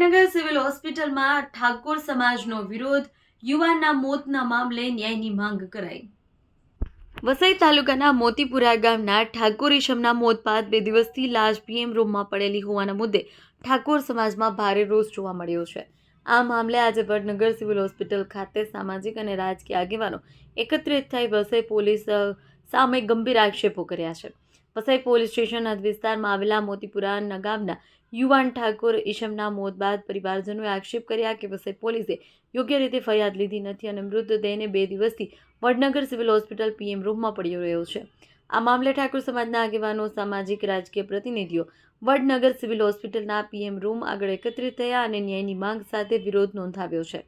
Vadnagar civil હોસ્પિટલમાં ઠાકોર સમાજનો વિરોધ, યુવાનના મોતના મામલે ન્યાયની માંગ કરાઈ। વસઈ તાલુકાના મોતીપુરા ગામના ઠાકોર ઈશમના મોત બાદ 2 દિવસથી લાશ પીએમ રૂમમાં પડેલી હોવાના મુદ્દે ઠાકોર સમાજમાં ભારે રોષ જોવા મળ્યો છે। આ મામલે આજે વડનગર સિવિલ હોસ્પિટલ ખાતે સામાજિક અને રાજકીય આગેવાનો એકત્રિત થઈ વસઈ પોલીસ સામે ગંભીર આક્ષેપો કર્યા છે। વસઈ પોલીસ સ્ટેશન હદ વિસ્તારમાં આવેલા મોતીપુરા ગામના યુવાન ઠાકોર ઈશમના મોત બાદ પરિવારજનોએ આક્ષેપ કર્યા કે વસઈ પોલીસે યોગ્ય રીતે ફરિયાદ લીધી નથી અને મૃતદેહને 2 દિવસથી વડનગર સિવિલ હોસ્પિટલ પીએમ રૂમમાં પડ્યો રહ્યો છે। આ મામલે ઠાકોર સમાજના આગેવાનો, સામાજિક રાજકીય પ્રતિનિધિઓ વડનગર સિવિલ હોસ્પિટલના પીએમ રૂમ આગળ એકત્રિત થયા અને ન્યાયની માંગ સાથે વિરોધ નોંધાવ્યો છે।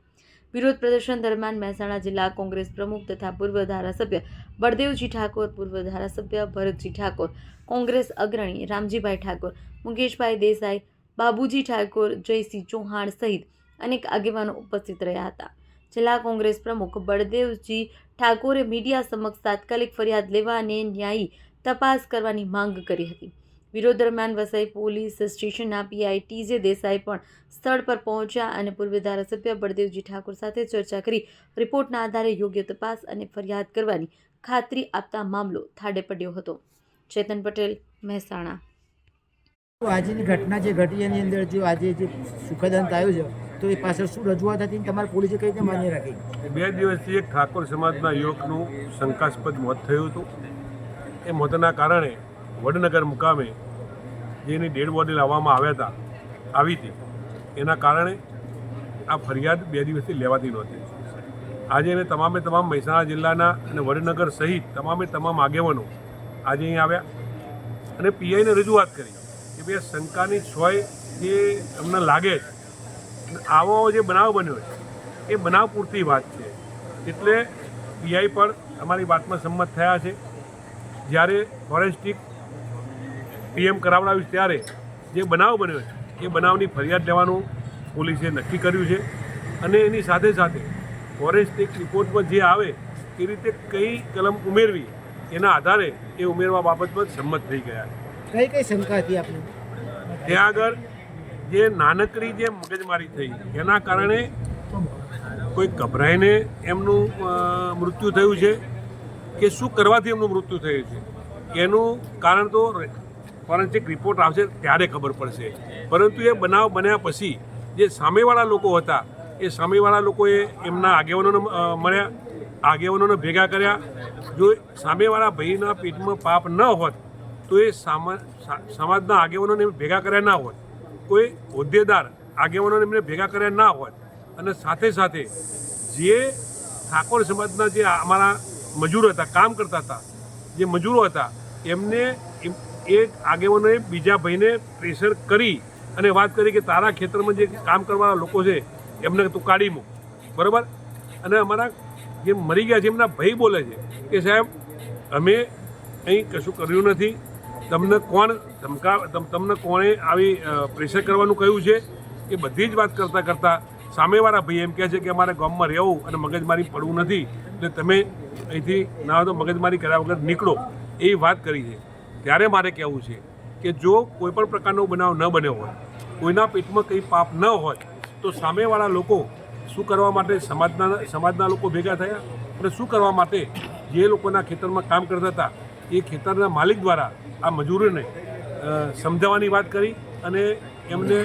વિરોધ પ્રદર્શન દરમિયાન મહેસાણા જિલ્લા કોંગ્રેસ પ્રમુખ તથા પૂર્વ ધારાસભ્ય બળદેવજી ઠાકોર, પૂર્વ ધારાસભ્ય ભરતજી ઠાકોર, કોંગ્રેસ અગ્રણી રામજીભાઈ ઠાકોર, મુકેશભાઈ દેસાઈ, બાબુજી ઠાકોર, જયસિંહ ચૌહાણ સહિત અનેક આગેવાનો ઉપસ્થિત રહ્યા હતા। જિલ્લા કોંગ્રેસ પ્રમુખ બળદેવજી ઠાકોરે મીડિયા સમક્ષ તાત્કાલિક ફરિયાદ લેવા અને ન્યાયી તપાસ કરવાની માંગ કરી હતી। વિરોધ દરમિયાન વસઈ પોલીસ સ્ટેશનના પીઆઈ ટીજે દેસાઈ પણ સ્થળ પર પહોંચ્યા અને પૂર્વ ધારાસભ્ય બળદેવજી ઠાકોર સાથે ચર્ચા કરી રિપોર્ટના આધારે યોગ્ય તપાસ અને ફરિયાદ કરવાની ખાતરી આપતા મામલો થાળે પડ્યો હતો। ચેતન પટેલ, મહેસાણા। આજની ઘટના જે ઘટી એની અંદર જો આજે જે સુખદ અંત આવ્યો છે તો એ પાછળ શું રજૂઆત હતી તમારી પોલીસે કઈ રીતે માન્ય રાખી? 2 દિવસથી એક ઠાકોર સમાજના યુવકનું શંકાસ્પદ મોત થયું હતું। એ મોતના કારણે વડનગર મુકામે જેની ડેડ બોડી લાવવામાં આવી હતી એના કારણે આ ફરિયાદ 2 દિવસથી લેવાતી નહોતી। આજે એને તમામ મહેસાણા જિલ્લાના અને વડનગર સહિત તમામ આગેવાનો આજે અહીં આવ્યા અને પીઆઈને રજૂઆત કરી કે ભાઈ શંકાની સોય જે અમને લાગે છે આવો જે બનાવ બન્યો છે એ બનાવ પૂરતી વાત છે, એટલે પીઆઈ પણ અમારી વાતમાં સંમત થયા છે। જ્યારે ફોરેન્સિક પીએમ કરાવડાવ્યું ત્યારે જે બનાવ બન્યો છે એ બનાવની ફરિયાદ લેવાનું પોલીસે નક્કી કર્યું છે અને એની સાથે સાથે ફોરેન્સિક રિપોર્ટમાં જે આવે એ રીતે કઈ કલમ ઉમેરવી એના આધારે એ ઉમેરવા બાબતમાં સંમત થઈ ગયા છે। કઈ શંકા હતી આપણે? ત્યાં આગળ જે નાનકડી જે મગજમારી થઈ એના કારણે કોઈ ગભરાઈને એમનું મૃત્યુ થયું છે કે શું કરવાથી એમનું મૃત્યુ થયું છે એનું કારણ તો ફોરેન્સિક રિપોર્ટ આવશે ત્યારે ખબર પડશે। પરંતુ એ બનાવ બન્યા પછી જે સામેવાળા લોકો હતા એ સામેવાળા લોકોએ એમના આગેવાનોને મળ્યા, આગેવાનોને ભેગા કર્યા। જો સામેવાળા ભાઈના પેટમાં પાપ ન હોત તો એ સમાજના આગેવાનોને ભેગા કર્યા ના હોત, કોઈ હોદ્દેદાર આગેવાનોને એમને ભેગા કર્યા ના હોત અને સાથે સાથે જે ઠાકોર સમાજના જે અમારા મજૂરો હતા, કામ કરતા હતા, જે મજૂરો હતા એમને એક આગેવાનોએ બીજા ભાઈને પ્રેશર કરી અને વાત કરી કે તારા ખેતરમાં જે કામ કરવાના લોકો છે એમને તું કાઢી મૂક, બરાબર। અને અમારા જે મરી ગયા છે એમના ભાઈ બોલે છે કે સાહેબ અમે અહીં કશું કર્યું નથી, તમને કોણે આવી પ્રેશર કરવાનું કહ્યું છે? એ બધી જ વાત કરતાં સામેવાળા ભાઈ એમ કહે છે કે અમારે ગામમાં રહેવું અને મગજમારી પડવું નથી, એટલે તમે અહીંથી ના તો મગજમારી કર્યા વગર નીકળો, એવી વાત કરી છે। ત્યારે મારે કહેવું છે કે જો કોઈ પણ પ્રકારનો બનાવ ન બન્યો હોય, કોઈના પેટમાં કંઈ પાપ ન હોય તો સામેવાળા લોકો શું કરવા માટે સમાજના લોકો ભેગા થયા અને શું કરવા માટે જે લોકોના ખેતરમાં કામ કરતા હતા એ ખેતરના માલિક દ્વારા આ મજૂરોને સમજાવવાની વાત કરી અને એમને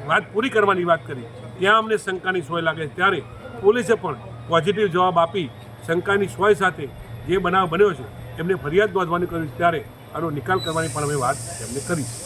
વાત પૂરી કરવાની વાત કરી। ત્યાં અમને શંકાની સોય લાગે ત્યારે પોલીસે પણ પોઝિટિવ જવાબ આપી શંકાની સોય સાથે જે બનાવ બન્યો છે એમને ફરિયાદ નોંધવાની કરી ત્યારે આનો નિકાલ કરવાની પણ અમે વાત એમને કરી છે।